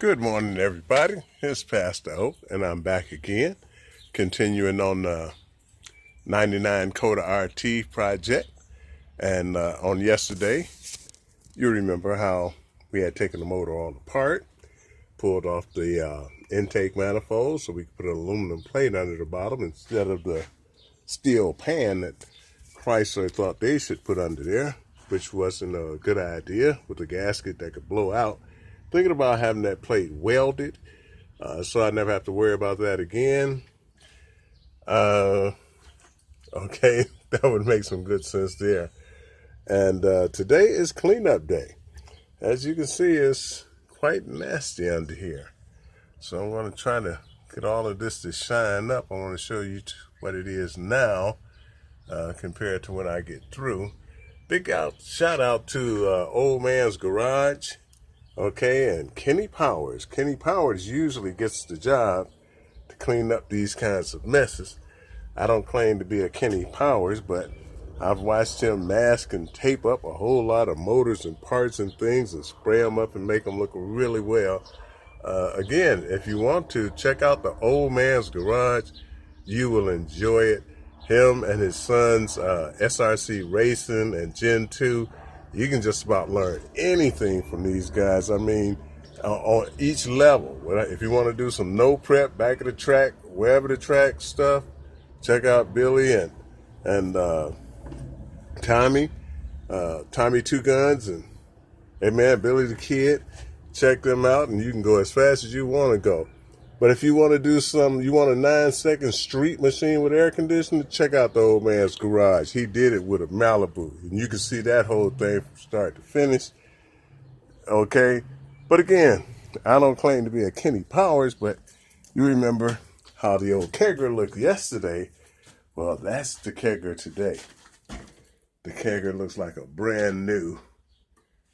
Good morning, everybody. It's Pastor Oak, and I'm back again, continuing on the 99 Kota RT project. And on yesterday, you remember how we had taken the motor all apart, pulled off the intake manifold so we could put an aluminum plate under the bottom instead of the steel pan that Chrysler thought they should put under there, which wasn't a good idea with a gasket that could blow out. Thinking about having that plate welded, so I never have to worry about that again. Okay, that would make some good sense there. And today is cleanup day. As you can see, it's quite nasty under here. So I'm going to try to get all of this to shine up. I want to show you what it is now compared to when I get through. Shout out to Old Man's Garage. Okay, and Kenny Powers. Kenny Powers usually gets the job to clean up these kinds of messes. I don't claim to be a Kenny Powers, but I've watched him mask and tape up a whole lot of motors and parts and things and spray them up and make them look really well. Again, if you want to, check out the Old Man's Garage. You will enjoy it. Him and his sons, SRC Racing and Gen 2. You can just about learn anything from these guys. I mean, on each level. If you want to do some no prep, back of the track, wherever the track stuff, check out Billy and Tommy, Tommy Two Guns, and hey man, Billy the Kid. Check them out, and you can go as fast as you want to go. But if you want to do you want a 9-second street machine with air conditioning, check out the Old Man's Garage. He did it with a Malibu, and you can see that whole thing from start to finish. Okay, but again, I don't claim to be a Kenny Powers, but you remember how the old Kegger looked yesterday. Well, that's the Kegger today. The Kegger looks like a brand new.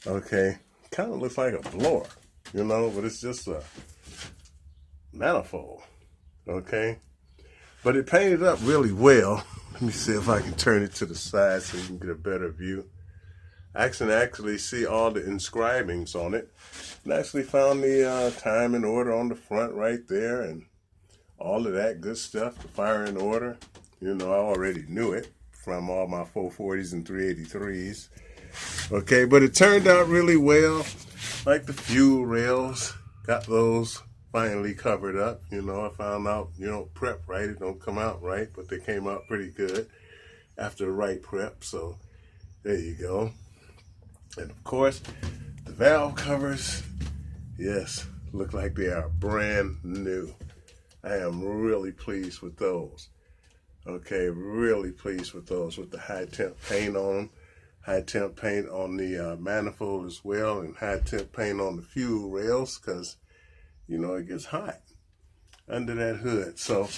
Okay, kind of looks like a blower, but it's just a manifold. Okay, but it painted up really well. Let me see if I can turn it to the side so you can get a better view. I can actually see all the inscribings on it, and actually found the time and order on the front right there, and all of that good stuff. The fire and order, I already knew it from all my 440s and 383s. Okay, but it turned out really well. Like the fuel rails, got those finally covered up. I found out, prep right, it don't come out right, but they came out pretty good after the right prep. So there you go. And of course, the valve covers, yes, look like they are brand new. I am really pleased with those. Okay, really pleased with those, with the high temp paint on them. High temp paint on the manifold as well, and high temp paint on the fuel rails, because it gets hot under that hood. So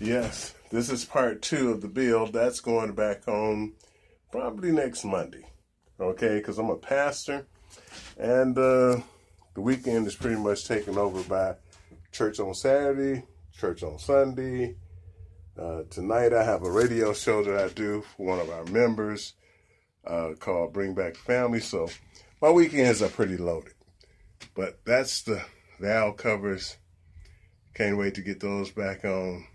yes, this is part 2 of the build. That's going back on probably next Monday. Okay, because I'm a pastor, and the weekend is pretty much taken over by church on Saturday, church on Sunday. Tonight I have a radio show that I do for one of our members called Bring Back Family. So my weekends are pretty loaded. But that's the valve covers. Can't wait to get those back on.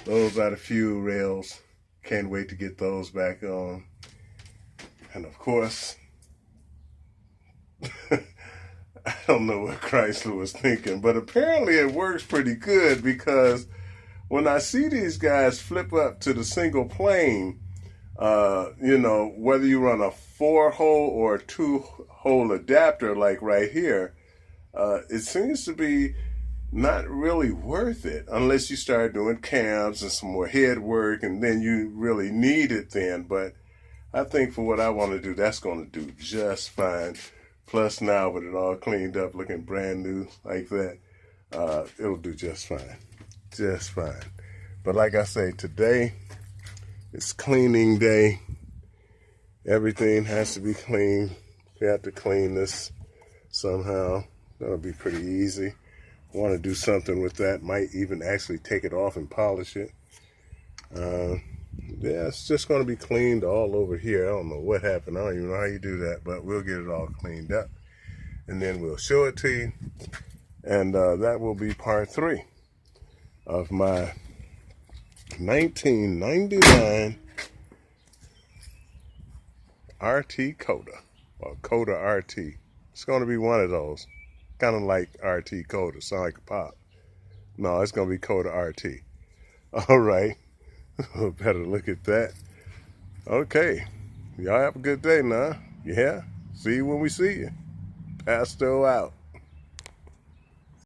Those are the fuel rails. Can't wait to get those back on. And of course, I don't know what Chrysler was thinking, but apparently it works pretty good, because when I see these guys flip up to the single plane, whether you run a 4-hole or a 2-hole adapter like right here, it seems to be not really worth it unless you start doing cams and some more head work, and then you really need it then. But I think for what I want to do, that's going to do just fine. Plus now with it all cleaned up, looking brand new like that, it'll do just fine. Just fine. But like I say, today it's cleaning day. Everything has to be clean. We have to clean this somehow. That'll be pretty easy. I want to do something with that. Might even actually take it off and polish it. Yeah, it's just going to be cleaned all over here. I don't know what happened. I don't even know how you do that, but we'll get it all cleaned up. and then we'll show it to you. And that will be part 3 of my 1999 RT Kota, or Kota RT. It's going to be one of those. Kind of like RT Kota, sound like a pop. No, it's going to be Kota RT. All right. Better look at that. Okay. Y'all have a good day now. Yeah? See you when we see you. Pasto out.